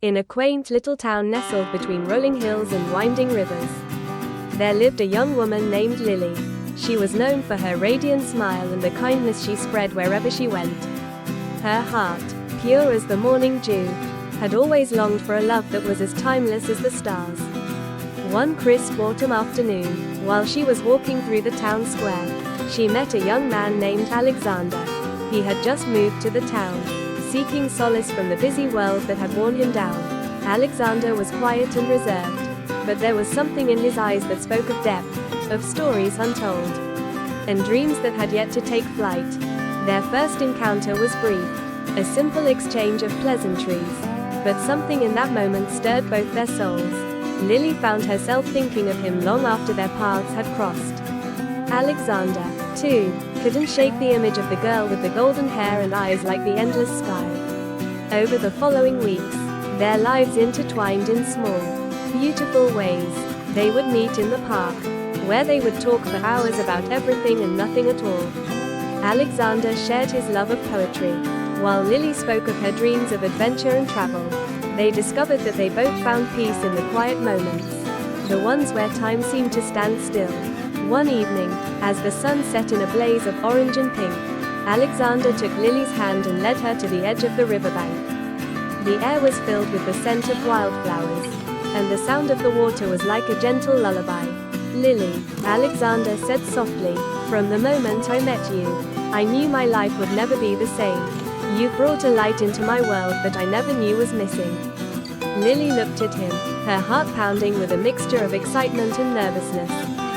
In a quaint little town nestled between rolling hills and winding rivers, there lived a young woman named Lily. She was known for her radiant smile and the kindness she spread wherever she went. Her heart, pure as the morning dew, had always longed for a love that was as timeless as the stars. One crisp autumn afternoon, while she was walking through the town square, she met a young man named Alexander. He had just moved to the town, seeking solace from the busy world that had worn him down. Alexander was quiet and reserved, but there was something in his eyes that spoke of depth, of stories untold, and dreams that had yet to take flight. Their first encounter was brief, a simple exchange of pleasantries, but something in that moment stirred both their souls. Lily found herself thinking of him long after their paths had crossed. Alexander, too, couldn't shake the image of the girl with the golden hair and eyes like the endless sky. Over the following weeks, their lives intertwined in small, beautiful ways. They would meet in the park, where they would talk for hours about everything and nothing at all. Alexander shared his love of poetry, while Lily spoke of her dreams of adventure and travel. They discovered that they both found peace in the quiet moments, the ones where time seemed to stand still. One evening, as the sun set in a blaze of orange and pink, Alexander took Lily's hand and led her to the edge of the riverbank. The air was filled with the scent of wildflowers, and the sound of the water was like a gentle lullaby. "Lily," Alexander said softly, "from the moment I met you, I knew my life would never be the same. You brought a light into my world that I never knew was missing." Lily looked at him, her heart pounding with a mixture of excitement and nervousness.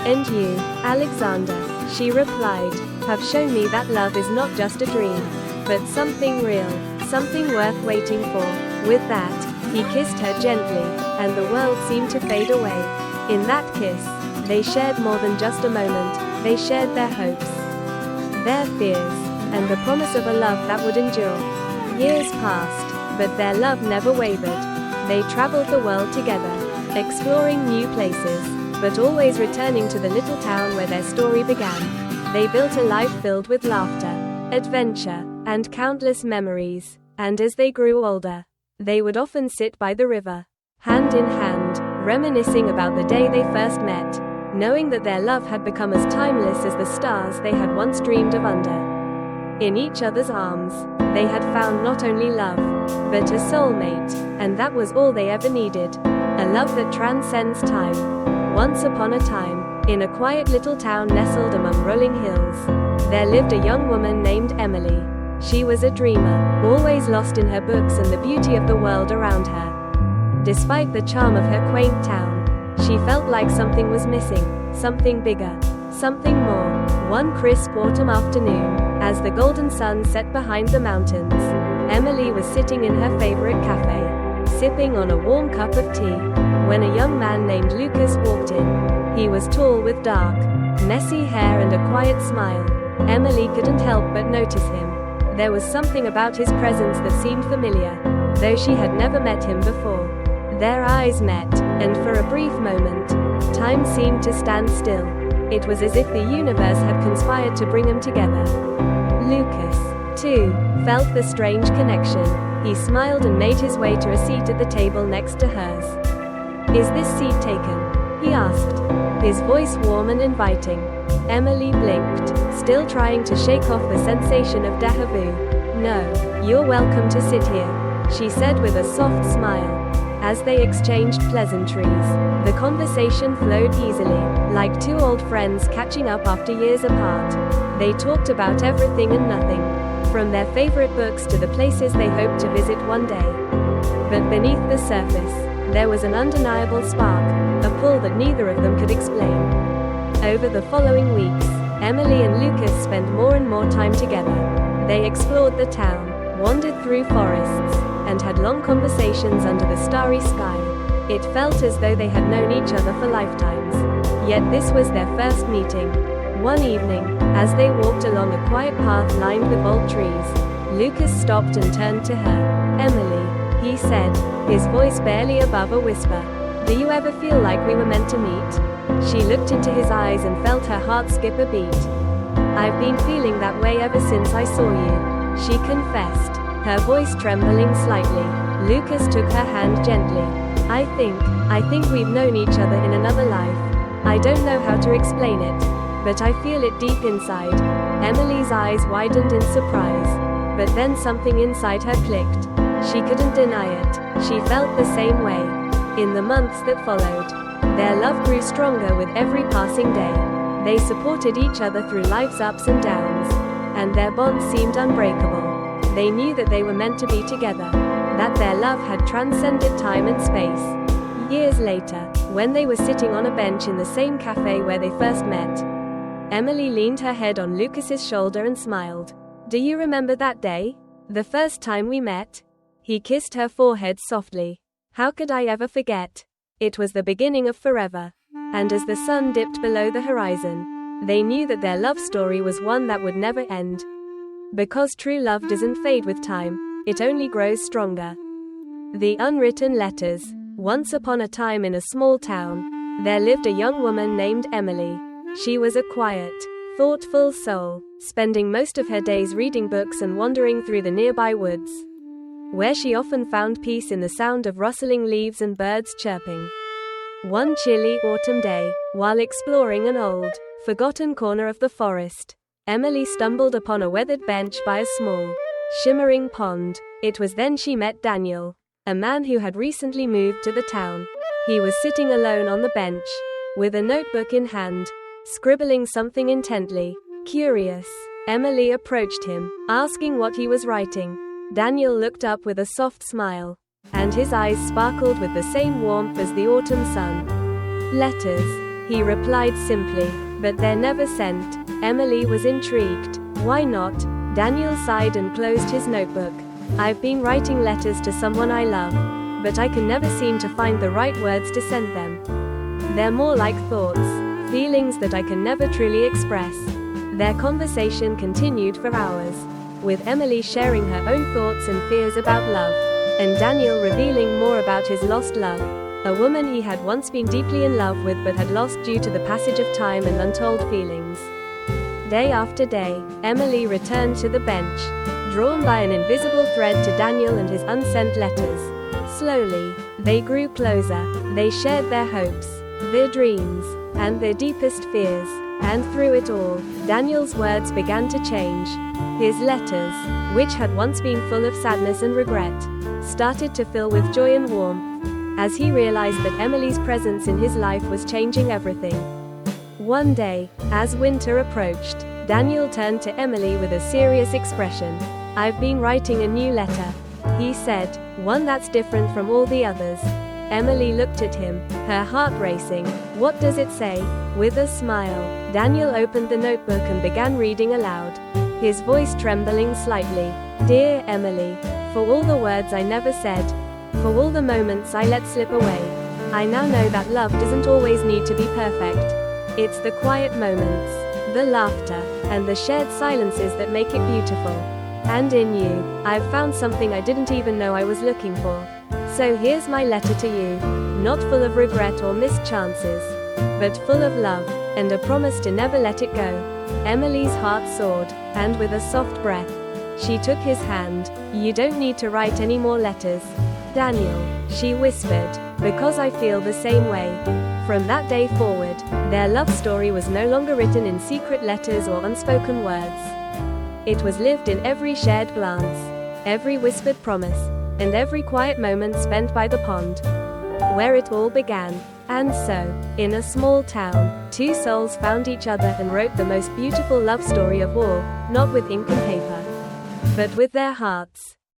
"And you, Alexander," she replied, "have shown me that love is not just a dream, but something real, something worth waiting for." With that, he kissed her gently, and the world seemed to fade away. In that kiss, they shared more than just a moment. They shared their hopes, their fears, and the promise of a love that would endure. Years passed, but their love never wavered. They traveled the world together, exploring new places, but always returning to the little town where their story began. They built a life filled with laughter, adventure, and countless memories, and as they grew older, they would often sit by the river, hand in hand, reminiscing about the day they first met, knowing that their love had become as timeless as the stars they had once dreamed of under. In each other's arms, they had found not only love, but a soulmate, and that was all they ever needed. A love that transcends time. Once upon a time, in a quiet little town nestled among rolling hills, there lived a young woman named Emily. She was a dreamer, always lost in her books and the beauty of the world around her. Despite the charm of her quaint town, she felt like something was missing, something bigger, something more. One crisp autumn afternoon, as the golden sun set behind the mountains, Emily was sitting in her favorite cafe, sipping on a warm cup of tea, when a young man named Lucas walked in. He was tall with dark, messy hair and a quiet smile. Emily couldn't help but notice him. There was something about his presence that seemed familiar, though she had never met him before. Their eyes met, and for a brief moment, time seemed to stand still. It was as if the universe had conspired to bring them together. Lucas, too, felt the strange connection. He smiled and made his way to a seat at the table next to hers. "Is this seat taken?" he asked, his voice warm and inviting. Emily blinked, still trying to shake off the sensation of déjà vu. "No, you're welcome to sit here," she said with a soft smile. As they exchanged pleasantries, the conversation flowed easily, like two old friends catching up after years apart. They talked about everything and nothing, from their favorite books to the places they hoped to visit one day. But beneath the surface, there was an undeniable spark, a pull that neither of them could explain. Over the following weeks, Emily and Lucas spent more and more time together. They explored the town, wandered through forests, and had long conversations under the starry sky. It felt as though they had known each other for lifetimes. Yet this was their first meeting. One evening, as they walked along a quiet path lined with old trees, Lucas stopped and turned to her. "Emily," he said, his voice barely above a whisper, "do you ever feel like we were meant to meet?" She looked into his eyes and felt her heart skip a beat. "I've been feeling that way ever since I saw you," she confessed, her voice trembling slightly. Lucas took her hand gently. I think we've known each other in another life. I don't know how to explain it, but I feel it deep inside. Emily's eyes widened in surprise, but then something inside her clicked. She couldn't deny it. She felt the same way. In the months that followed, their love grew stronger with every passing day. They supported each other through life's ups and downs, and their bond seemed unbreakable. They knew that they were meant to be together, that their love had transcended time and space. Years later, when they were sitting on a bench in the same cafe where they first met, Emily leaned her head on Lucas's shoulder and smiled. Do you remember that day? The first time we met? He kissed her forehead softly. How could I ever forget? It was the beginning of forever. And as the sun dipped below the horizon, they knew that their love story was one that would never end. Because true love doesn't fade with time, it only grows stronger. The unwritten letters. Once upon a time in a small town, there lived a young woman named Emily. She was a quiet, thoughtful soul, spending most of her days reading books and wandering through the nearby woods, where she often found peace in the sound of rustling leaves and birds chirping. One chilly autumn day, while exploring an old, forgotten corner of the forest, Emily stumbled upon a weathered bench by a small, shimmering pond. It was then she met Daniel, a man who had recently moved to the town. He was sitting alone on the bench, with a notebook in hand, scribbling something intently. Curious, Emily approached him, asking what he was writing. Daniel looked up with a soft smile, and his eyes sparkled with the same warmth as the autumn sun. Letters, he replied simply, but they're never sent. Emily was intrigued. Why not? Daniel sighed and closed his notebook. I've been writing letters to someone I love, but I can never seem to find the right words to send them. They're more like thoughts, feelings that I can never truly express. Their conversation continued for hours, with Emily sharing her own thoughts and fears about love, and Daniel revealing more about his lost love, a woman he had once been deeply in love with but had lost due to the passage of time and untold feelings. Day after day, Emily returned to the bench, drawn by an invisible thread to Daniel and his unsent letters. Slowly, they grew closer. They shared their hopes, their dreams, and their deepest fears. And through it all, Daniel's words began to change. His letters, which had once been full of sadness and regret, started to fill with joy and warmth, as he realized that Emily's presence in his life was changing everything. One day, as winter approached, Daniel turned to Emily with a serious expression. I've been writing a new letter, he said, one that's different from all the others. Emily looked at him, her heart racing. What does it say? With a smile, Daniel opened the notebook and began reading aloud, his voice trembling slightly. Dear Emily, for all the words I never said, for all the moments I let slip away, I now know that love doesn't always need to be perfect. It's the quiet moments, the laughter, and the shared silences that make it beautiful. And in you, I've found something I didn't even know I was looking for. So here's my letter to you, not full of regret or missed chances, but full of love, and a promise to never let it go. Emily's heart soared, and with a soft breath, she took his hand. You don't need to write any more letters, Daniel, she whispered, because I feel the same way. From that day forward, their love story was no longer written in secret letters or unspoken words. It was lived in every shared glance, every whispered promise, and every quiet moment spent by the pond, where it all began. And so, in a small town, two souls found each other and wrote the most beautiful love story of all, not with ink and paper, but with their hearts.